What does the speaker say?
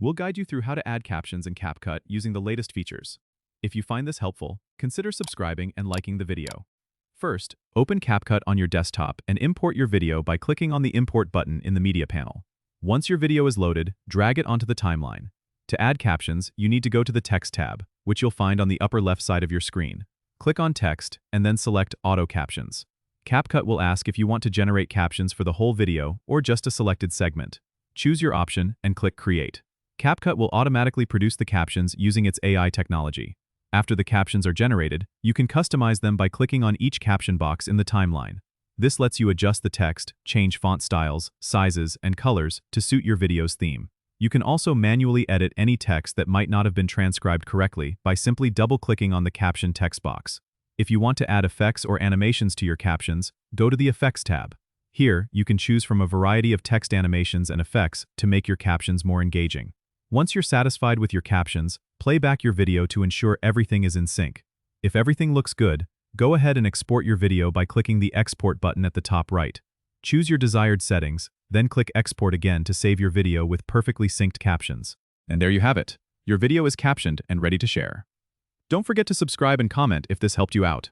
We'll guide you through how to add captions in CapCut using the latest features. If you find this helpful, consider subscribing and liking the video. First, open CapCut on your desktop and import your video by clicking on the Import button in the Media panel. Once your video is loaded, drag it onto the timeline. To add captions, you need to go to the Text tab, which you'll find on the upper left side of your screen. Click on Text and then select Auto Captions. CapCut will ask if you want to generate captions for the whole video or just a selected segment. Choose your option and click Create. CapCut will automatically produce the captions using its AI technology. After the captions are generated, you can customize them by clicking on each caption box in the timeline. This lets you adjust the text, change font styles, sizes, and colors to suit your video's theme. You can also manually edit any text that might not have been transcribed correctly by simply double-clicking on the caption text box. If you want to add effects or animations to your captions, go to the Effects tab. Here, you can choose from a variety of text animations and effects to make your captions more engaging. Once you're satisfied with your captions, play back your video to ensure everything is in sync. If everything looks good, go ahead and export your video by clicking the Export button at the top right. Choose your desired settings, then click Export again to save your video with perfectly synced captions. And there you have it. Your video is captioned and ready to share. Don't forget to subscribe and comment if this helped you out.